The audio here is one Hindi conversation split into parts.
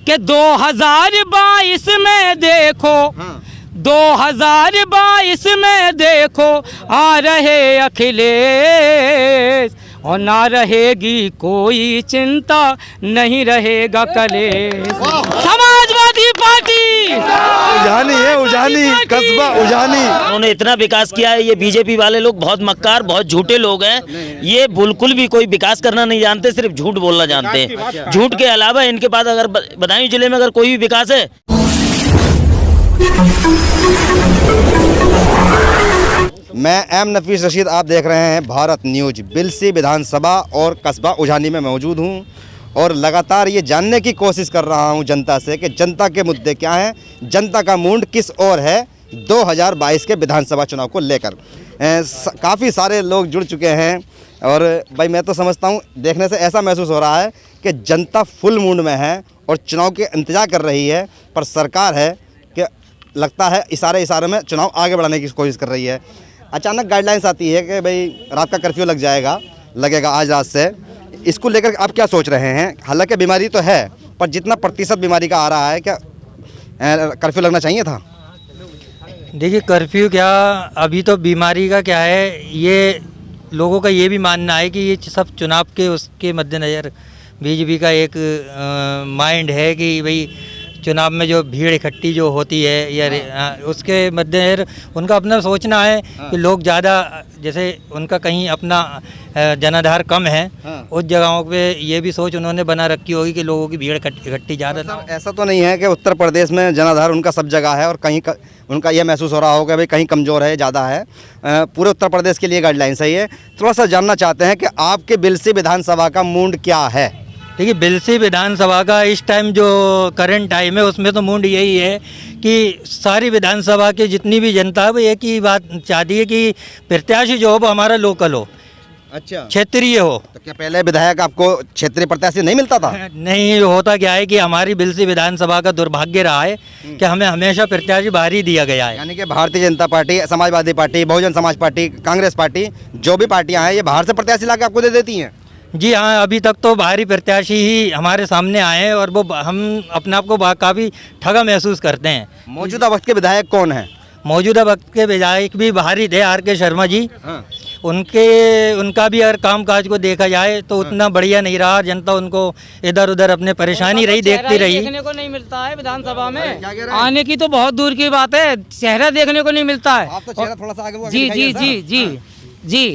कि 2022 में देखो 2022 में देखो आ रहे अखिलेश और ना रहेगी कोई चिंता नहीं रहेगा कलेश। समाजवादी पार्टी उजानी है, उजानी कस्बा उजानी। उन्होंने इतना विकास किया है। ये बीजेपी वाले लोग बहुत मक्कार, बहुत झूठे लोग हैं। ये बिल्कुल भी कोई विकास करना नहीं जानते, सिर्फ झूठ बोलना जानते हैं। झूठ के अलावा इनके पास अगर बदायूं जिले में अगर कोई भी विकास है। मैं एम नफीस रशीद, आप देख रहे हैं भारत न्यूज। बिलसी विधानसभा और कस्बा उजानी में मौजूद हूं और लगातार ये जानने की कोशिश कर रहा हूं जनता से कि जनता के मुद्दे क्या हैं, जनता का मूड किस ओर है 2022 के विधानसभा चुनाव को लेकर। काफ़ी सारे लोग जुड़ चुके हैं और भाई मैं तो समझता हूं, देखने से ऐसा महसूस हो रहा है कि जनता फुल मूड में है और चुनाव के इंतजार कर रही है, पर सरकार है कि लगता है इशारे में चुनाव आगे बढ़ाने की कोशिश कर रही है। अचानक गाइडलाइंस आती है कि भाई रात का कर्फ्यू लगेगा आज रात से। इसको लेकर आप क्या सोच रहे हैं? हालांकि बीमारी तो है, पर जितना प्रतिशत बीमारी का आ रहा है, क्या कर्फ्यू लगना चाहिए था? देखिए, कर्फ्यू क्या, अभी तो बीमारी का क्या है, ये लोगों का ये भी मानना है कि ये सब चुनाव के उसके मद्देनज़र बीजेपी का एक माइंड है कि भाई चुनाव में जो भीड़ इकट्ठी जो होती है या उसके मद्देनज़र उनका अपना सोचना है कि लोग ज़्यादा, जैसे उनका कहीं अपना जनाधार कम है, उस जगहों पे ये भी सोच उन्होंने बना रखी होगी कि लोगों की भीड़ इकट्ठी ज़्यादा। ऐसा तो नहीं है कि उत्तर प्रदेश में जनाधार उनका सब जगह है और कहीं उनका यह महसूस हो रहा होगा भाई कहीं कमज़ोर है, ज़्यादा है। पूरे उत्तर प्रदेश के लिए गाइडलाइन सही है। थोड़ा सा जानना चाहते हैं कि आपके बिलसी विधानसभा का मूड क्या है? देखिए, बिलसी विधानसभा का इस टाइम जो करंट टाइम है उसमें तो मूड यही है कि सारी विधानसभा की जितनी भी जनता है वो एक ही बात चाहती है कि प्रत्याशी जो हो वो हमारा लोकल हो, अच्छा, क्षेत्रीय हो। तो क्या पहले विधायक आपको क्षेत्रीय प्रत्याशी नहीं मिलता था? नहीं, होता क्या है कि हमारी बिलसी विधानसभा का दुर्भाग्य रहा है कि हमें हमेशा प्रत्याशी बाहर ही दिया गया है। यानी कि Bharatiya Janata party, Samajwadi party, Bahujan Samaj party, Congress party, जो भी पार्टियां हैं ये बाहर से प्रत्याशी लाके आपको दे देती हैं? जी हाँ, अभी तक तो बाहरी प्रत्याशी ही हमारे सामने आए हैं और वो हम अपने आप को काफ़ी ठगा महसूस करते हैं। मौजूदा वक्त के विधायक कौन हैं? मौजूदा वक्त के विधायक भी बाहरी थे, आर.के. शर्मा जी। उनका भी अगर कामकाज को देखा जाए तो उतना बढ़िया नहीं रहा। जनता उनको इधर उधर अपने परेशानी रही देखती रही। देखने को नहीं मिलता है विधानसभा में, आने की तो बहुत दूर की बात है, चेहरा देखने को नहीं मिलता है। आप तो चेहरा थोड़ा सा आगे जी जी जी जी जी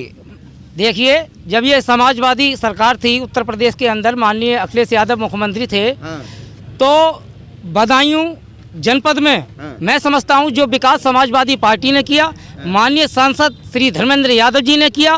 देखिए, जब ये समाजवादी सरकार थी उत्तर प्रदेश के अंदर, माननीय अखिलेश यादव मुख्यमंत्री थे, तो बदायूं जनपद में मैं समझता हूं जो विकास समाजवादी पार्टी ने किया, माननीय सांसद श्री धर्मेंद्र यादव जी ने किया,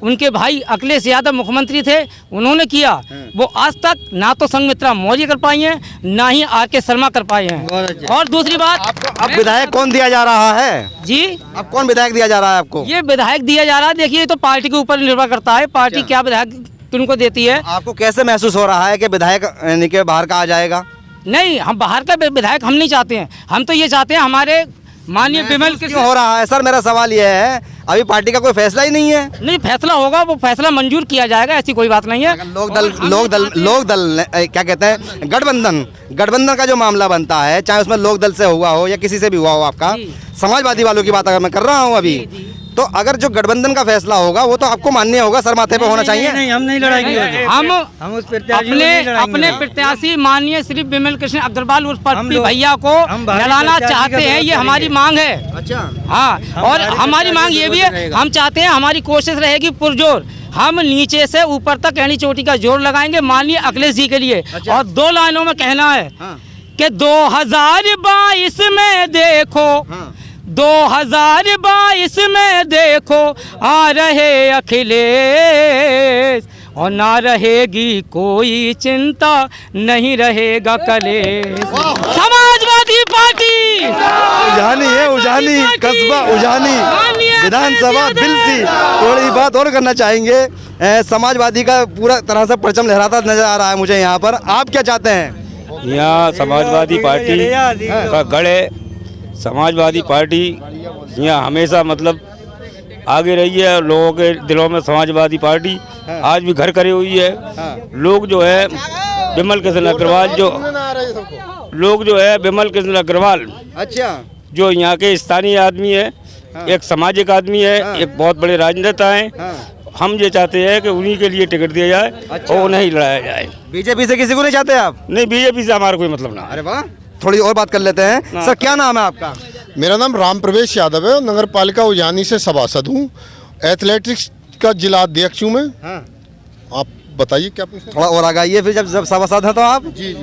उनके भाई अखिलेश यादव मुख्यमंत्री थे उन्होंने किया, वो आज तक ना तो संघमित्रा मौर्य कर पाई हैं, ना ही आर.के. शर्मा कर पाए हैं। और दूसरी बात, अब विधायक कौन दिया जा रहा है जी? अब कौन विधायक दिया जा रहा है आपको? ये विधायक दिया जा रहा है, देखिए तो पार्टी के ऊपर निर्भर करता है, पार्टी क्या विधायक किनको देती है। आपको कैसे महसूस हो रहा है कि विधायक यानी कि बाहर का आ जाएगा? नहीं, हम बाहर का विधायक हम नहीं चाहते हैं, हम तो ये चाहते हैं हमारे माननीय विमल क्यों हो रहा है? सर मेरा सवाल ये है, अभी पार्टी का कोई फैसला ही नहीं है। नहीं, फैसला होगा, वो फैसला मंजूर किया जाएगा, ऐसी कोई बात नहीं है। लोक दल क्या कहते हैं, गठबंधन का जो मामला बनता है, चाहे उसमें लोक दल से हुआ हो या किसी से भी हुआ हो, आपका समाजवादी वालों की बात अगर मैं कर रहा हूँ अभी, तो अगर जो गठबंधन का फैसला होगा वो तो आपको मान्य होगा, सर माथे पे होना चाहिए। नहीं, हम नहीं लड़ाएंगे। हम अपने प्रत्याशी माननीय श्री विमल कृष्ण अग्रवाल उर्फ पप्पी भैया को लड़ाना चाहते हैं, ये हमारी मांग है। अच्छा, हाँ, और हमारी मांग ये भी है, हम चाहते हैं, हमारी कोशिश रहेगी पुरजोर, हम नीचे से ऊपर तक एड़ी चोटी का जोर लगाएंगे माननीय अखिलेश जी के लिए। और 2 लाइनों में कहना है कि 2022 में देखो 2022 में देखो आ रहे अखिलेश और ना रहेगी कोई चिंता नहीं रहेगा कलेश। समाजवादी पार्टी उजानी है, उजानी कस्बा उजानी विधानसभा बिलसी। थोड़ी बात और करना चाहेंगे, समाजवादी का पूरा तरह से परचम लहराता नजर आ रहा है मुझे यहाँ पर। आप क्या चाहते हैं? यहाँ समाजवादी पार्टी का गढ़ है। समाजवादी पार्टी यहाँ हमेशा मतलब आगे रही है, लोगों के दिलों में समाजवादी पार्टी आज भी घर करे हुई है। लोग जो है विमल कृष्ण अग्रवाल जो लोग जो है विमल कृष्ण अग्रवाल, अच्छा, जो यहाँ के स्थानीय आदमी है, एक सामाजिक आदमी है, एक बहुत बड़े राजनेता हैं। हम ये चाहते हैं कि उन्हीं के लिए टिकट दिया जाए और उन्हें ही लड़ाया जाए। बीजेपी से किसी को नहीं चाहते आप? नहीं, बीजेपी से हमारा कोई मतलब ना। अरे वाह, थोड़ी और बात कर लेते हैं। सर क्या नाम है आपका? मेरा नाम राम प्रवेश यादव है, नगर पालिका उजानी से सभासद हूँ, एथलेटिक्स का जिला अध्यक्ष हूँ मैं। आप बताइए क्या पूछना? थोड़ा और आगे आइए, फिर जब सभासद हैं तो आप। जी।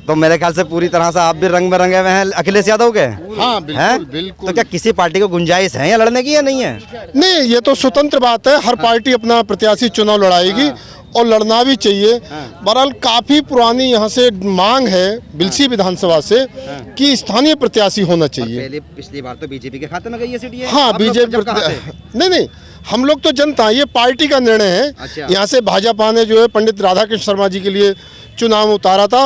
तो मेरे ख्याल से पूरी तरह से आप भी रंग में रंगे हुए हैं अखिलेश यादव के। हाँ, बिल्कुल बिल्कुल। तो क्या किसी पार्टी को गुंजाइश है या लड़ने की या नहीं है? नहीं, ये तो स्वतंत्र बात है, हर पार्टी अपना प्रत्याशी चुनाव लड़ाएगी और लड़ना भी चाहिए। बहरहाल काफी पुरानी यहाँ से मांग है बिलसी विधानसभा से कि स्थानीय प्रत्याशी होना चाहिए। पिछली बार तो बीजेपी के खाते में गई है सीट। हाँ, बीजेपी नहीं, हम लोग तो जनता, ये पार्टी का निर्णय है। अच्छा। यहाँ से भाजपा ने जो है पंडित राधाकृष्ण शर्मा जी के लिए चुनाव उतारा था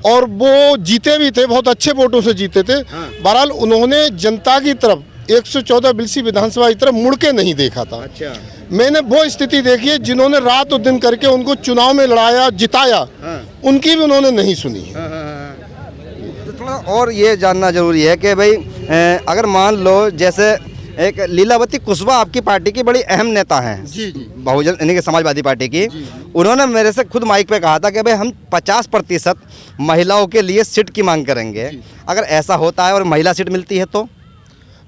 और वो जीते भी थे, बहुत अच्छे वोटों से जीते थे। बहरहाल उन्होंने जनता की तरफ 114 बिलसी विधानसभा की तरफ मुड़ के नहीं देखा था। अच्छा। मैंने वो स्थिति देखी है जिन्होंने रात और दिन करके उनको चुनाव में लड़ाया, जिताया, उनकी भी उन्होंने नहीं सुनी है। तो थोड़ा और ये जानना जरूरी है कि भाई अगर मान लो जैसे एक लीलावती कुशवाहा आपकी पार्टी की बड़ी अहम नेता हैं, जी। बहुजन यानी कि समाजवादी पार्टी की, उन्होंने मेरे से खुद माइक पे कहा था कि भाई हम 50% महिलाओं के लिए सीट की मांग करेंगे। अगर ऐसा होता है और महिला सीट मिलती है तो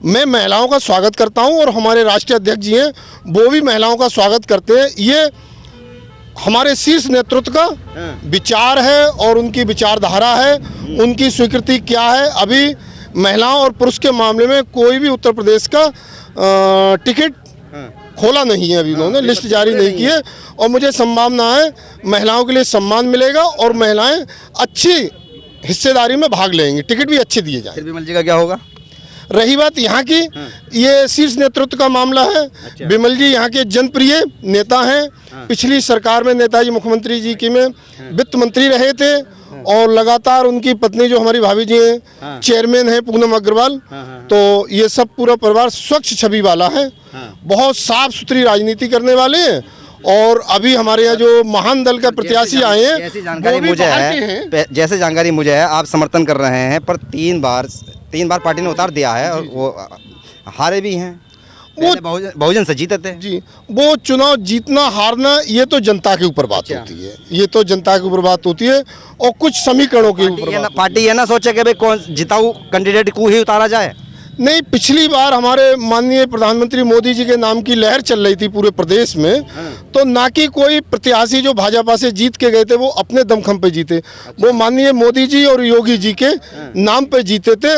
मैं महिलाओं का स्वागत करता हूं और हमारे राष्ट्रीय अध्यक्ष जी हैं, वो भी महिलाओं का स्वागत करते हैं। ये हमारे शीर्ष नेतृत्व का विचार है और उनकी विचारधारा है, उनकी स्वीकृति क्या है। अभी महिलाओं और पुरुष के मामले में कोई भी उत्तर प्रदेश का टिकट खोला नहीं है, अभी उन्होंने लिस्ट जारी नहीं की है और मुझे संभावना है महिलाओं के लिए सम्मान मिलेगा और महिलाएं अच्छी हिस्सेदारी में भाग लेंगी, टिकट भी अच्छे दिए जाएंगे। विमल जी का क्या होगा? रही बात यहाँ की, ये शीर्ष नेतृत्व का मामला है। अच्छा। विमल जी यहाँ के जनप्रिय नेता हैं। पिछली सरकार में नेताजी मुख्यमंत्री जी की में वित्त मंत्री रहे थे और लगातार उनकी पत्नी जो हमारी भाभी जी हैं चेयरमैन है पूनम अग्रवाल। तो ये सब पूरा परिवार स्वच्छ छवि वाला है, बहुत साफ सुथरी राजनीति करने वाले हैं। और अभी हमारे यहाँ जो महान दल का प्रत्याशी आए हैं, जैसी जानकारी मुझे है आप समर्थन कर रहे हैं, पर तीन बार पार्टी ने उतार दिया है और वो हारे भी हैं। वो बहुजन से जीते थे जी। वो चुनाव जीतना हारना ये तो जनता के ऊपर बात होती है, ये तो जनता के ऊपर बात होती है और कुछ समीकरणों के ऊपर। पार्टी ये ना सोचे कि भाई कौन जिताऊ कैंडिडेट को ही उतारा जाए। नहीं, पिछली बार हमारे माननीय प्रधानमंत्री मोदी जी के नाम की लहर चल रही थी पूरे प्रदेश में, तो ना कि कोई प्रत्याशी जो भाजपा से जीत के गए थे वो अपने दमखम पे जीते। वो माननीय मोदी जी और योगी जी के नाम पे जीते थे।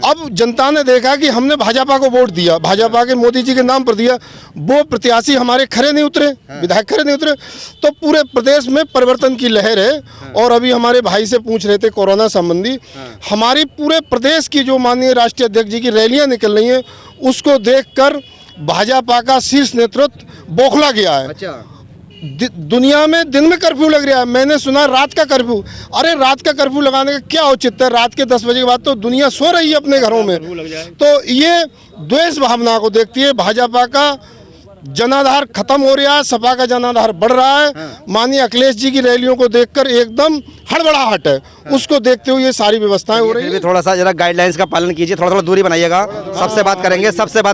अब जनता ने देखा कि हमने भाजपा को वोट दिया, भाजपा के मोदी जी के नाम पर दिया, वो प्रत्याशी हमारे खरे नहीं उतरे, विधायक खरे नहीं उतरे, तो पूरे प्रदेश में परिवर्तन की लहर है। और अभी हमारे भाई से पूछ रहे थे कोरोना संबंधी, हमारी पूरे प्रदेश की जो माननीय राष्ट्रीय अध्यक्ष जी की रैलियां निकल रही हैं, उसको देखकर भाजपा का शीर्ष नेतृत्व बौखला गया है। अच्छा। दुनिया में दिन में कर्फ्यू लग रहा है, मैंने सुना रात का कर्फ्यू। अरे रात का कर्फ्यू लगाने का क्या औचित्य है? रात के 10 बजे के बाद तो दुनिया सो रही है अपने घरों में। तो ये द्वेष भावना को देखती है। भाजपा का जनाधार खत्म हो रहा है, सपा का जनाधार बढ़ रहा है। माननीय अखिलेश जी की रैलियों को देखकर एकदम हड़बड़ाहट है, उसको देखते हुए ये सारी व्यवस्थाएं हो रही है। थोड़ा सा जरा गाइडलाइंस का पालन कीजिए, थोड़ा दूरी बनाइएगा। सबसे बात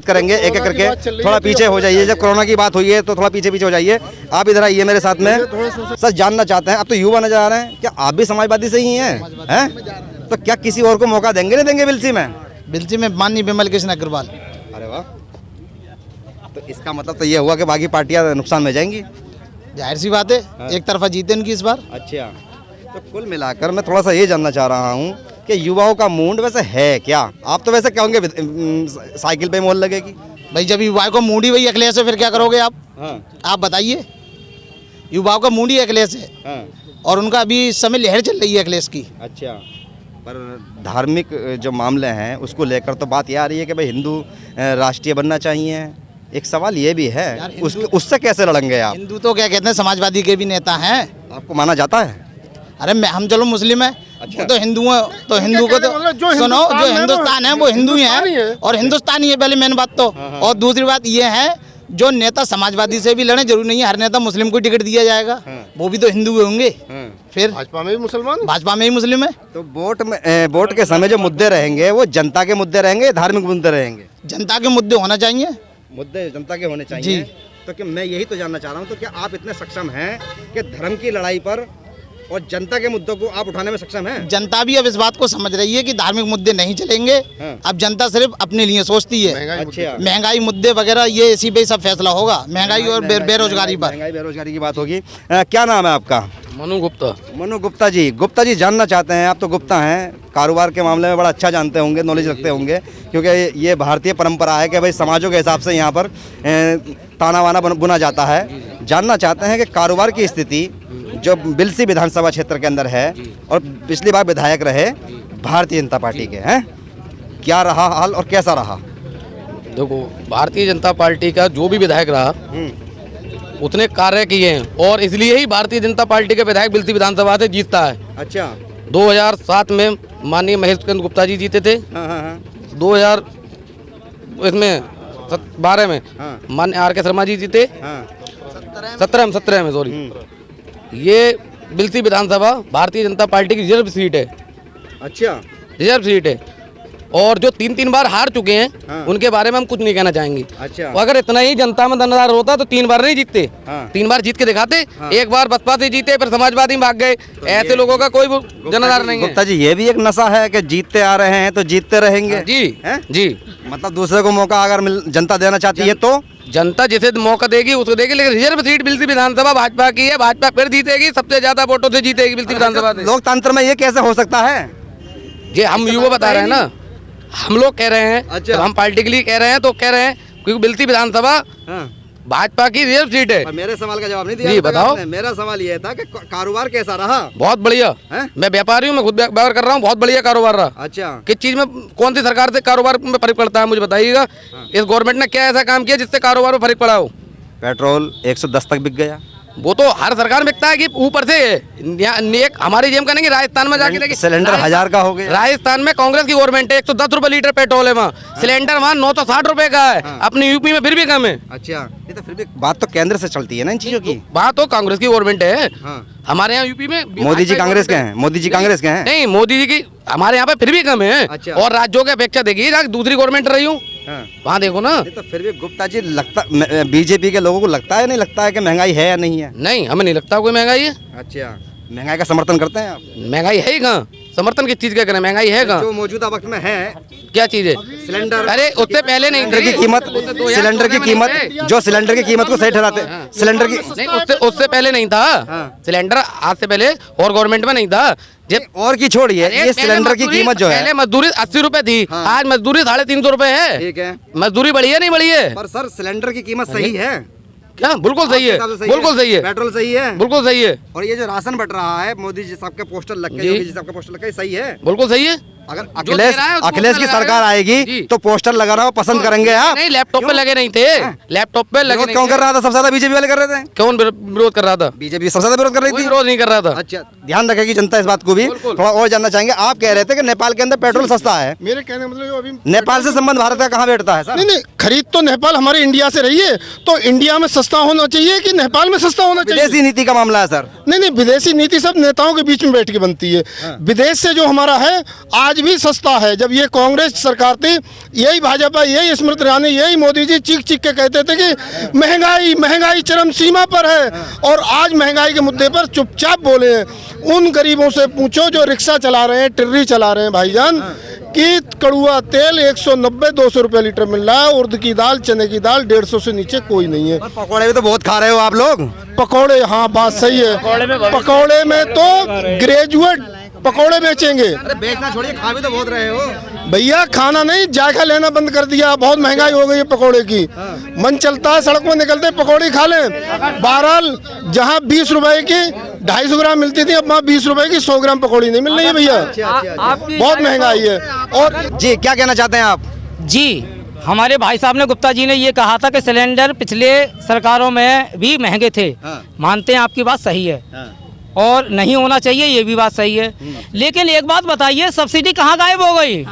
करेंगे एक एक करके। थोड़ा पीछे हो जाइए, जब कोरोना की बात हुई है तो थोड़ा पीछे हो जाइए। आप इधर आइए मेरे साथ में। सर जानना चाहते हैं, अब तो युवा नजर आ रहे हैं, क्या आप भी समाजवादी से ही हैं? तो क्या किसी और को मौका देंगे नहीं देंगे बिलसी में? बिलसी में माननीय विमल कृष्ण अग्रवाल। अरे वाह, तो इसका मतलब तो ये हुआ कि बाकी पार्टियां नुकसान में जाएंगी। जाहिर सी बात है, एक तरफा जीते उनकी इस बार। अच्छा, तो कुल मिलाकर मैं थोड़ा सा ये जानना चाह रहा हूँ कि युवाओं का मूड वैसे है क्या? आप तो वैसे कहोगे साइकिल पे मोल लगेगी भाई, जब युवाओं को मूड ही वही अखिलेश है, फिर क्या करोगे आप? आप बताइए, युवाओं का मूड ही अखिलेश है और उनका अभी इस समय लहर चल रही है अखिलेश की। अच्छा, पर धार्मिक जो मामले हैं उसको लेकर तो बात ये आ रही है कि भाई हिंदू राष्ट्रीय बनना चाहिए। एक सवाल ये भी है, उससे कैसे लड़ेंगे आप? हिंदू तो क्या कहते हैं, समाजवादी के भी नेता हैं। आपको माना जाता है? अरे हम चलो मुस्लिम है। अच्छा। तो हिंदू है, तो हिंदू को तो सुनो, जो हिंदुस्तान है वो हिंदू ही है और हिंदुस्तानी है, पहले मेन बात तो। और दूसरी बात ये है, जो नेता समाजवादी से भी लड़े, जरूरी नहीं है हर नेता मुस्लिम को टिकट दिया जाएगा, वो भी तो हिंदू होंगे। फिर भाजपा में भी मुसलमान, भाजपा में ही मुस्लिम है। तो वोट के समय जो मुद्दे रहेंगे वो जनता के मुद्दे रहेंगे, धार्मिक मुद्दे रहेंगे? जनता के मुद्दे होना चाहिए। मुद्दे जनता के होने चाहिए जी। तो क्या मैं यही तो जानना चाह रहा हूँ, तो क्या आप इतने सक्षम हैं कि धर्म की लड़ाई पर और जनता के मुद्दों को आप उठाने में सक्षम हैं? जनता भी अब इस बात को समझ रही है कि धार्मिक मुद्दे नहीं चलेंगे। अब जनता सिर्फ अपने लिए सोचती है। अच्छा, महंगाई मुद्दे वगैरह ये इसी पे सब फैसला होगा, महंगाई और बेरोजगारी पर। महंगाई बेरोजगारी की बात होगी। क्या नाम है आपका? मनु गुप्ता। मनु गुप्ता जी। गुप्ता जी जानना चाहते हैं, आप तो गुप्ता हैं, कारोबार के मामले में बड़ा अच्छा जानते होंगे, नॉलेज रखते होंगे, क्योंकि ये भारतीय परंपरा है कि भाई समाजों के हिसाब से यहाँ पर ताना वाना बुना जाता है। जानना चाहते हैं कि कारोबार की स्थिति जो बिलसी विधानसभा क्षेत्र के अंदर है और पिछली बार विधायक रहे भारतीय जनता पार्टी के हैं, क्या रहा हाल और कैसा रहा? देखो, भारतीय जनता पार्टी का जो भी विधायक रहा उतने कार्य किए हैं और इसलिए ही भारतीय जनता पार्टी के विधायक बिलसी विधानसभा से जीतता है। अच्छा। 2007 में माननीय महेश चंद्र गुप्ता जी जीते थे। 2012 में माननीय आर.के. शर्मा जी जीते। 17 में सॉरी। ये बिलसी विधानसभा भारतीय जनता पार्टी की रिजर्व सीट है। अच्छा, रिजर्व सीट है और जो 3 बार हार चुके हैं उनके बारे में हम कुछ नहीं कहना चाहेंगे। अच्छा। तो अगर इतना ही जनता में दानादार होता तो 3 बार नहीं जीतते। 3 बार जीत के दिखाते। एक बार बसपा से जीते, फिर समाजवादी में भाग गए। ऐसे लोगों का कोई जनाधार नहीं है। गुप्ता जी, ये भी एक नशा है कि जीतते आ रहे हैं तो जीतते रहेंगे। जी जी। मतलब दूसरे को मौका अगर जनता देना चाहती है तो जनता जिसे मौका देगी उसको देगी, लेकिन रिजर्व सीट बिलसी विधानसभा भाजपा की है। भाजपा फिर जीतेगी, सबसे ज्यादा वोटों से जीतेगी बिलसी विधानसभा से। लोकतंत्र में ये कैसे हो सकता है? ये हम युवा बता रहे हैं ना, हम लोग कह रहे हैं। अच्छा। जब हम पार्टी के लिए कह रहे हैं तो कह रहे हैं क्योंकि बिलसी विधानसभा भाजपा की रिजर्व सीट है। और मेरे सवाल का जवाब नहीं दिया। जी बताओ। मेरा सवाल ये था कि कारोबार कैसा रहा? बहुत बढ़िया। मैं व्यापारी हूँ, मैं खुद व्यापार कर रहा हूँ। बहुत बढ़िया कारोबार रहा। अच्छा। किस चीज में, कौन सी सरकार से कारोबार में फर्क पड़ता है मुझे बताइएगा। इस गवर्नमेंट ने क्या ऐसा काम किया जिससे कारोबार में फर्क पड़ा हो? पेट्रोल 110 तक बिक गया। वो तो हर सरकार में बिकता है कि ऊपर से एक हमारी जेब का नहीं, राजस्थान में जाके देखिए सिलेंडर 1000 का हो गया। राजस्थान में कांग्रेस की गवर्नमेंट है, 110 रुपए लीटर पेट्रोल है वहाँ। सिलेंडर वहाँ 960 रुपए का है। अपनी यूपी में फिर भी कम है। अच्छा, ये तो फिर भी बात तो केंद्र से चलती है ना इन चीजों की। बात तो कांग्रेस की गवर्नमेंट है। हमारे यहाँ यूपी में मोदी जी कांग्रेस के हैं। मोदी जी कांग्रेस के हैं। नहीं, मोदी जी की हमारे यहाँ पे फिर भी कम है। अच्छा। और राज्यों की अपेक्षा देखिए, दूसरी गवर्नमेंट रही हूँ वहाँ देखो ना। तो फिर भी गुप्ता जी लगता बीजेपी के लोगों को लगता है नहीं लगता है कि महंगाई है या नहीं है? नहीं, हमें नहीं लगता कोई महंगाई है। अच्छा, महंगाई का समर्थन करते हैं आप? महंगाई है ही कहाँ? समर्थन किस चीज का करें? महंगाई है कहाँ? जो मौजूदा वक्त में है क्या चीज है? सिलेंडर। अरे उससे पहले नहीं सिलेंडर की कीमत, सिलेंडर की कीमत, जो सिलेंडर की कीमत को सही ठहराते हैं। सिलेंडर की नहीं, उससे पहले नहीं था। सिलेंडर आज से पहले और गवर्नमेंट में नहीं था। जब और की छोड़िए, ये सिलेंडर की कीमत जो है, पहले मजदूरी 80 रुपए थी। आज मजदूरी 350 रुपए है। ठीक है। मजदूरी बढ़ी है नहीं बढ़ी है? पर सर सिलेंडर की कीमत सही है क्या? बिल्कुल सही है, बिल्कुल सही है। पेट्रोल सही है, बिल्कुल सही है। और ये जो राशन बट रहा है, मोदी जी साहब के पोस्टर लग के, योगी जी साहब के पोस्टर लग के, सही है, बिल्कुल सही है। अगर अखिलेश की सरकार आएगी तो पोस्टर लगाना पसंद करेंगे आप? नहीं, लैपटॉप पे लगे नहीं थे। लैपटॉप पे लगे नहीं। क्यों कर रहा था? सबसे ज्यादा बीजेपी वाले कर रहे थे। कौन विरोध कर रहा था? बीजेपी सबसे ज्यादा विरोध कर रही थी। विरोध नहीं कर रहा था। अच्छा, ध्यान रखेगी जनता इस बात को भी। थोड़ा और जानना चाहेंगे, आप कह रहे थे कि नेपाल के अंदर पेट्रोल सस्ता है। मेरे कहने का मतलब अभी नेपाल से संबंध भारत का कहाँ बैठता है सर? नहीं, खरीद तो नेपाल हमारे इंडिया से रही है, तो इंडिया में सस्ता होना चाहिए कि नेपाल में सस्ता होना चाहिए? विदेशी नीति का मामला है सर। नहीं, विदेशी नीति सब नेताओं के बीच में बैठ के बनती है। विदेश से जो हमारा है आज भी सस्ता है। जब ये कांग्रेस सरकार थी, यही भाजपा, यही स्मृति ईरानी, यही मोदी जी चीख चीख के कहते थे कि महंगाई महंगाई चरम सीमा पर है, और आज महंगाई के मुद्दे पर चुपचाप बोले हैं। उन गरीबों से पूछो जो रिक्शा चला रहे हैं, टिर्री चला रहे हैं भाईजान, कि कड़ुआ तेल 190-200 रुपये लीटर मिल रहा है। उर्द की दाल, चने की दाल 150 से नीचे कोई नहीं है। पकौड़े भी तो बहुत खा रहे हो आप लोग। पकौड़े, हाँ बात सही है। पकौड़े में तो ग्रेजुएट पकौड़े बेचेंगे। अरे बेचना छोड़िए, खा भी तो बहुत रहे हो भैया। खाना नहीं, जायका लेना बंद कर दिया। बहुत महंगाई हो गई है पकौड़े की। मन चलता है सड़क में निकलते पकौड़े खा लें। बहरहाल जहाँ 20 रुपए की 250 ग्राम मिलती थी, अब वहाँ 20 रुपए की 100 ग्राम पकौड़ी नहीं मिल रही है भैया। बहुत महंगाई है। और जी क्या कहना चाहते हैं आप? जी, हमारे भाई साहब ने, गुप्ता जी ने ये कहा था कि सिलेंडर पिछले सरकारों में भी महंगे थे। मानते हैं, आपकी बात सही है, और नहीं होना चाहिए, ये भी बात सही है। लेकिन एक बात बताइए, सब्सिडी कहाँ गायब हो गई?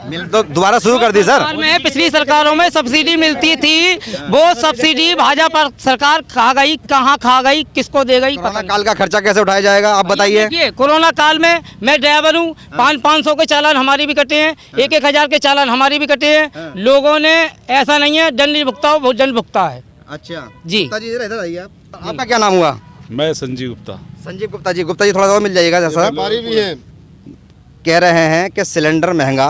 मिल तो दोबारा शुरू कर दी सर। साल में पिछली सरकारों में सब्सिडी मिलती थी, वो सब्सिडी भाजपा सरकार खा गई, कहाँ खा गई, किसको दे गई, कोरोना काल का खर्चा कैसे उठाया जाएगा आप बताइए। देखिए कोरोना काल में मैं ड्राइवर हूँ, 500 के चालान हमारी भी कटे हैं, 1,000 के चालान हमारी भी कटे हैं। लोगों ने ऐसा नहीं है दंड नहीं भुगता, वो दंड भुगता है। अच्छा जी इधर आइए आप। आपका क्या नाम हुआ? मैं संजीव गुप्ता। संजीव गुप्ता जी। गुप्ता जी थोड़ा और मिल जाइएगा जैसा व्यापारी भी है। कह रहे हैं कि सिलेंडर महंगा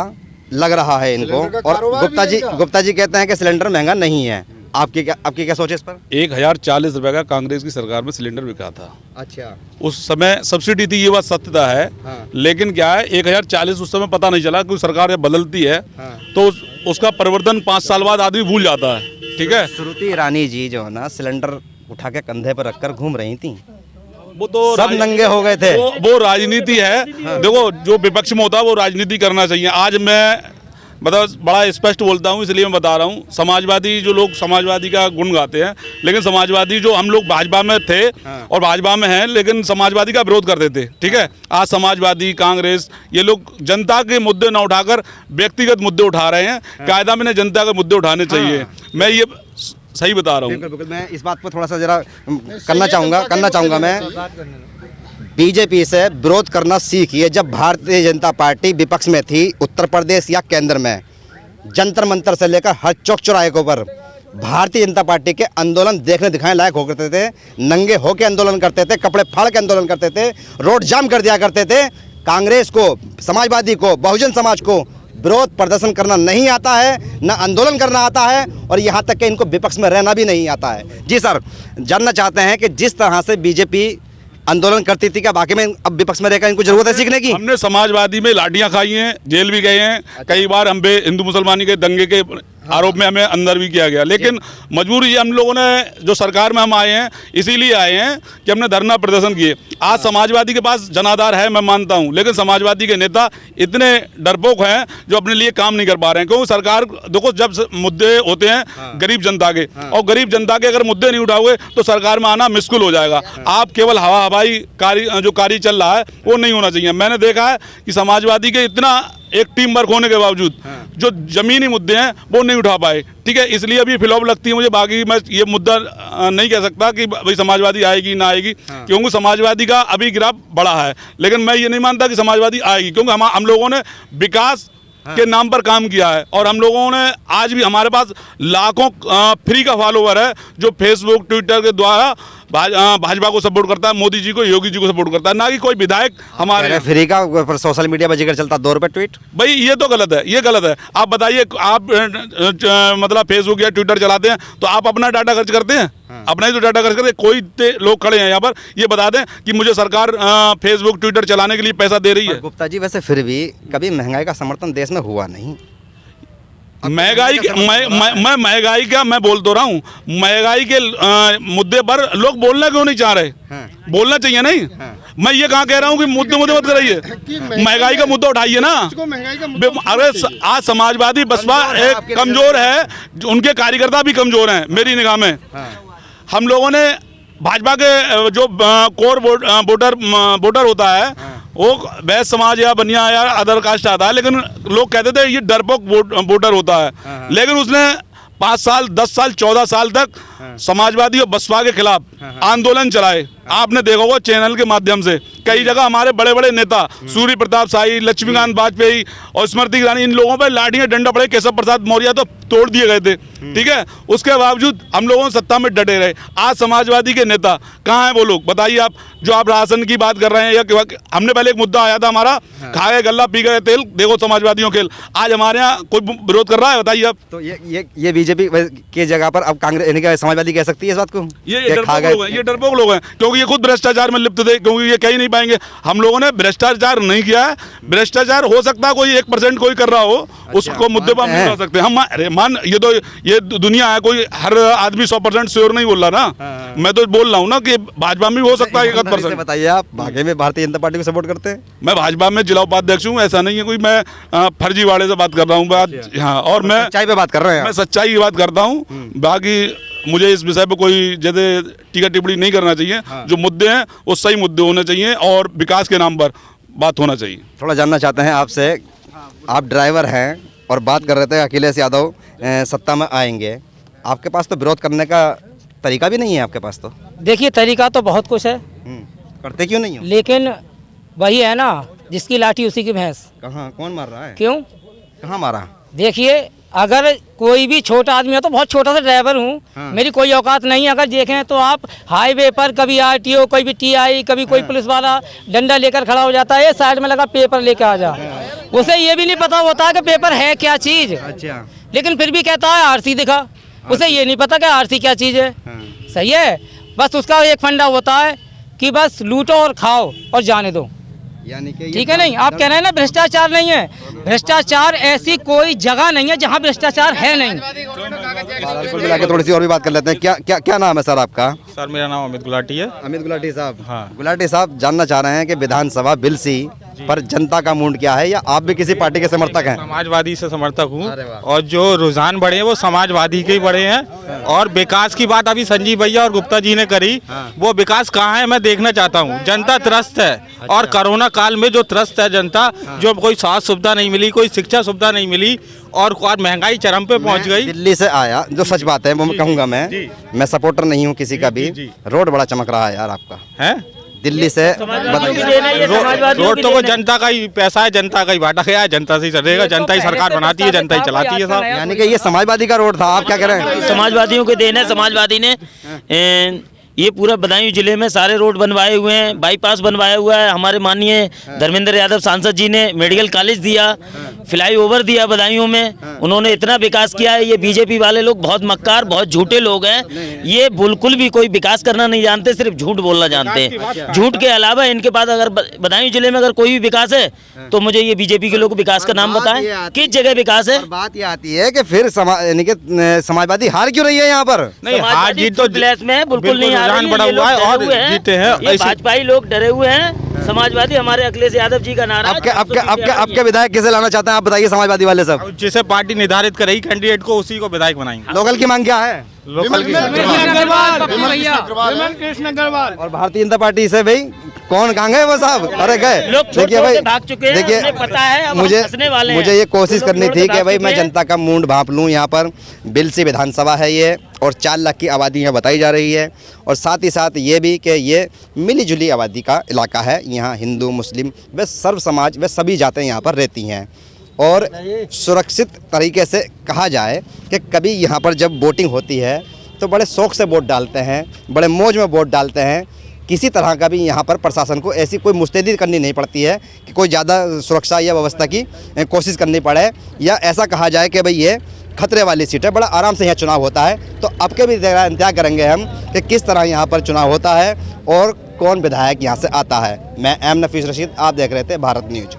लग रहा है इनको, सिलेंडर का और कारोबार भी है इनका। गुप्ता जी कहते हैं कि सिलेंडर महंगा नहीं है। आपकी क्या सोच है इस पर? 1040 रुपए का कांग्रेस की सरकार में सिलेंडर बिका था। अच्छा उस समय सब्सिडी थी, ये बात सत्यता है। हाँ। लेकिन क्या है 1040 उस समय पता नहीं चला, क्योंकि सरकार जब बदलती है हाँ। तो उसका परिवर्तन 5 साल बाद आदमी भूल जाता है। ठीक है, श्रुति ईरानी जी जो है ना सिलेंडर उठा के कंधे पर रखकर घूम रही थी, वो तो सब नंगे हो गए थे। वो राजनीति है। देखो जो विपक्ष में होता है वो राजनीति करना चाहिए। आज मैं मतलब बड़ा स्पष्ट बोलता हूँ, इसलिए मैं बता रहा हूँ, समाजवादी जो लोग समाजवादी का गुण गाते हैं, लेकिन समाजवादी जो हम लोग भाजपा में थे और भाजपा में हैं, लेकिन समाजवादी का विरोध करते थे। ठीक है, आज समाजवादी कांग्रेस ये लोग जनता के मुद्दे न उठाकर व्यक्तिगत मुद्दे उठा रहे हैं। कायदा में जनता के मुद्दे उठाने चाहिए। मैं ये सही बता रहा हूँ। बिल्कुल, मैं इस बात पर थोड़ा सा जरा करना चाहूँगा मैं बीजेपी से विरोध करना सीखिए। जब भारतीय जनता पार्टी विपक्ष में थी उत्तर प्रदेश या केंद्र में, जंतर मंतर से लेकर हर चौक चौराहे के ऊपर भारतीय जनता पार्टी के आंदोलन देखने दिखाने लायक हो करते थे। नंगे होकर आंदोलन करते थे, कपड़े फाड़ के आंदोलन करते थे, रोड जाम कर दिया करते थे। कांग्रेस को, समाजवादी को, बहुजन समाज को विरोध प्रदर्शन करना नहीं आता है, न आंदोलन करना आता है, और यहाँ तक कि इनको विपक्ष में रहना भी नहीं आता है। जी सर, जानना चाहते हैं कि जिस तरह से बीजेपी आंदोलन करती थी, क्या बाकी में अब विपक्ष में रहकर इनको जरूरत है सीखने की? हमने समाजवादी में लाठियां खाई हैं, जेल भी गए हैं। कई बार हम पे हिंदू मुसलमानी के दंगे के आरोप में हमें अंदर भी किया गया, लेकिन मजबूरी ये हम लोगों ने जो सरकार में हम आए हैं इसीलिए आए हैं कि हमने धरना प्रदर्शन किए। आज समाजवादी के पास जनाधार है, मैं मानता हूं, लेकिन समाजवादी के नेता इतने डरपोक हैं जो अपने लिए काम नहीं कर पा रहे हैं। क्योंकि सरकार देखो, जब मुद्दे होते हैं गरीब जनता के, और गरीब जनता के अगर मुद्दे नहीं उठाओगे तो सरकार में आना मुश्किल हो जाएगा। आप केवल हवा हवाई कार्य चल रहा है वो नहीं होना चाहिए। मैंने देखा है कि समाजवादी के इतना एक टीम वर्क होने के बावजूद जो जमीनी मुद्दे हैं वो नहीं उठा पाए। ठीक है, इसलिए अभी फ्लॉप लगती है मुझे। बाकी मैं ये मुद्दा नहीं कह सकता कि भाई समाजवादी आएगी ना आएगी, क्योंकि समाजवादी का अभी ग्राफ बड़ा है, लेकिन मैं ये नहीं मानता कि समाजवादी आएगी, क्योंकि हम लोगों ने विकास के नाम पर काम किया है, और हम लोगों ने आज भी हमारे पास लाखों फ्री का फॉलोवर है जो फेसबुक ट्विटर के द्वारा भाजपा को सपोर्ट करता है, मोदी जी को, योगी जी को सपोर्ट करता है, ना कि कोई विधायक हमारे फ्री का पर सोशल मीडिया पर जिक्र चलता 2 रुपए ट्वीट। भाई ये तो गलत है, ये गलत है। आप बताइए, आप मतलब फेसबुक या ट्विटर चलाते हैं तो आप अपना डाटा खर्च करते हैं? अपना ही तो डाटा खर्च करते हैं। कोई लोग खड़े हैं यहाँ पर, ये बता दें कि मुझे सरकार फेसबुक ट्विटर चलाने के लिए पैसा दे रही है। गुप्ता जी, वैसे फिर भी कभी महंगाई का समर्थन देश में हुआ नहीं। महंगाई मैं महंगाई का मैं बोल तो रहा हूँ, महंगाई के मुद्दे पर लोग बोलना क्यों नहीं चाह रहे? बोलना चाहिए नहीं। मैं ये कहाँ कह रहा हूँ कि मुद्दे मत कराइए, महंगाई का मुद्दा उठाइए ना। अरे आज समाजवादी बसपा एक कमजोर है, उनके कार्यकर्ता भी कमजोर हैं मेरी निगाह में। हम लोगों ने भाजपा के जो कोर वोटर होता है वो वैश्य समाज या बनिया या अदर कास्ट आता है, लेकिन लोग कहते थे ये डरपोक वोटर होता है, लेकिन उसने 5 साल 10 साल 14 साल तक समाजवादी और बसपा के खिलाफ आंदोलन चलाए। आपने देखा होगा चैनल के माध्यम से कई जगह हमारे बड़े बड़े नेता सूर्य प्रताप शाही, लक्ष्मीकांत वाजपेयी और स्मृति ईरानी, इन लोगों पर लाठियां डंडा पड़े। केशव प्रसाद मौर्य तो तोड़ दिए गए थे। ठीक है, उसके बावजूद हम लोगों सत्ता में डटे रहे। आज समाजवादी के नेता कहाँ हैं वो लोग? बताइए आप। जो आप राशन की बात कर रहे हैं, या हमने पहले एक मुद्दा आया था हमारा, खा गए गल्ला पी गए तेल, देखो समाजवादियों खेल। आज हमारे यहाँ कोई विरोध कर रहा है? बताइए आप। तो ये बीजेपी की जगह पर अब कांग्रेस समाजवादी कह सकती है इस बात को? ये डरपोक लोग हैं, क्योंकि ये खुद भ्रष्टाचार में लिप्त थे, क्योंकि ये कह ही नहीं पाएंगे। हम लोगों ने भ्रष्टाचार नहीं किया है। भ्रष्टाचार हो सकता है कोई 1% कोई कर रहा हो, उसको मुद्दे पर हम नहीं कर सकते। हम अरे मान, ये दुनिया है, कोई हर आदमी 100% श्योर नहीं बोल रहा ना। मैं तो बोल रहा हूँ ना कि भाजपा में भी हो सकता है 1%। बताइए आप, भाग्य में भारतीय जनता पार्टी को सपोर्ट करते हैं? मैं भाजपा में जिला उपाध्यक्ष हूँ, ऐसा नहीं है कोई मैं फर्जी वाले से बात कर रहा हूँ। हाँ, और मैं सच्चाई पे बात कर रहे हैं। मैं सच्चाई की बात करता हूँ। बाकी मुझे इस विषय पर कोई ज़्यादा टीका टिप्पणी नहीं करना चाहिए। जो मुद्दे हैं वो सही मुद्दे होने चाहिए और विकास के नाम पर बात होना चाहिए। थोड़ा जानना चाहते हैं आपसे, आप ड्राइवर हैं, और बात कर रहे थे अखिलेश यादव सत्ता में आएंगे। आपके पास तो विरोध करने का तरीका भी नहीं है आपके पास तो। देखिए तरीका तो बहुत कुछ है, करते क्यों नहीं हो? लेकिन वही है ना, जिसकी लाठी उसी की भैंस। कहाँ कौन मार रहा है? क्यों? कहाँ मारा? देखिए अगर कोई भी छोटा आदमी है तो बहुत छोटा सा ड्राइवर हूँ, मेरी कोई औकात नहीं है। अगर देखें तो आप हाईवे पर कभी आरटीओ, कोई भी टीआई, कभी कोई पुलिस वाला डंडा लेकर खड़ा हो जाता है, ये साइड में लगा पेपर लेकर आ जा। उसे ये भी नहीं पता होता कि पेपर है क्या चीज़, अच्छा। लेकिन फिर भी कहता है आरसी दिखा। उसे ये नहीं पता कि आरसी क्या चीज़ है। सही है, बस उसका एक फंडा होता है कि बस लूटो और खाओ और जाने दो, यानी कि ठीक है। नहीं, आप कह रहे हैं ना भ्रष्टाचार नहीं है, भ्रष्टाचार ऐसी कोई जगह नहीं है जहाँ भ्रष्टाचार है नहीं। कुल मिला के थोड़ी सी और भी बात कर लेते हैं। क्या क्या क्या नाम है सर आपका? सर मेरा नाम अमित गुलाटी है। अमित गुलाटी साहब। हाँ। गुलाटी साहब जानना चाह रहे हैं कि विधानसभा बिल सी पर जनता का मूड क्या है, या आप भी किसी पार्टी के समर्थक हैं? समाजवादी से समर्थक हूँ और जो रुझान बढ़े हैं वो समाजवादी के ही बढ़े हैं। और विकास की बात अभी संजीव भैया और गुप्ता जी ने करी, वो विकास कहाँ है मैं देखना चाहता हूँ। जनता त्रस्त है और कोरोना काल में जो त्रस्त है जनता, जो कोई स्वास्थ्य सुविधा नहीं मिली, कोई शिक्षा सुविधा नहीं मिली और महंगाई चरम पे पहुंच गई। दिल्ली से आया, जो सच बात है वो मैं कहूँगा, मैं सपोर्टर नहीं हूँ किसी का भी। रोड बड़ा चमक रहा है यार आपका है दिल्ली से। रोड तो वो जनता का ही पैसा है, जनता का ही बांटा गया है, जनता से ही चलेगा, जनता ही सरकार बनाती है, जनता ही चलाती है साहब। यानी कि ये समाजवादी का रोड था, आप क्या कह रहे हैं? समाजवादियों के देन है, समाजवादी ने ये पूरा बदायूं जिले में सारे रोड बनवाए हुए हैं, बाईपास बनवाया हुआ है। हमारे माननीय धर्मेंद्र यादव सांसद जी ने मेडिकल कॉलेज दिया, फ्लाईओवर दिया बदायूं में। उन्होंने इतना विकास किया है। ये बीजेपी वाले लोग बहुत मक्कार, बहुत झूठे लोग हैं। ये बिल्कुल भी कोई विकास करना नहीं जानते, सिर्फ झूठ बोलना जानते हैं। झूठ के अलावा इनके पास अगर बदायूं जिले में अगर कोई भी विकास है तो मुझे ये बीजेपी के लोग विकास का नाम बताएं, किस जगह विकास है। बात ये आती है कि फिर समाजवादी हार क्यों रही है यहाँ पर? नहीं, हार जीत तो प्लेस में बिल्कुल नहीं, रुझान बढ़ा हुआ है और जीते हैं। भाजपाई लोग डरे हुए हैं। समाजवादी हमारे अखिलेश यादव जी का नारा। आपके विधायक किसे लाना चाहते हैं आप बताइए? समाजवादी वाले सब जिसे पार्टी निर्धारित करेगी कैंडिडेट को, उसी को विधायक बनाएंगे। लोकल की मांग क्या है? लोकल की कृष्ण अग्रवाल और भारतीय जनता पार्टी से भाई कौन कहाँ गए वो साहब? अरे गए, देखिए भाई भाग चुके हैं, देखिए पता है मुझे ये कोशिश करनी थी कि भाई मैं जनता का मूड भांप लूँ। यहाँ पर बिल सी विधानसभा है ये, और 4 लाख की आबादी यहाँ बताई जा रही है, और साथ ही साथ ये भी कि ये मिली जुली आबादी का इलाका है। यहाँ हिंदू मुस्लिम व सर्व समाज व सभी जातें यहाँ पर रहती हैं। और सुरक्षित तरीके से कहा जाए कि कभी यहाँ पर जब वोटिंग होती है तो बड़े शौक़ से वोट डालते हैं, बड़े मौज में वोट डालते हैं। किसी तरह का भी यहाँ पर प्रशासन को ऐसी कोई मुस्तैदी करनी नहीं पड़ती है कि कोई ज़्यादा सुरक्षा या व्यवस्था की कोशिश करनी पड़े, या ऐसा कहा जाए कि भाई ये खतरे वाली सीट है। बड़ा आराम से यहाँ चुनाव होता है। तो अब के भी इंतजार करेंगे हम कि किस तरह यहाँ पर चुनाव होता है और कौन विधायक यहाँ से आता है। मैं एम नफीस रशीद, आप देख रहे थे भारत न्यूज।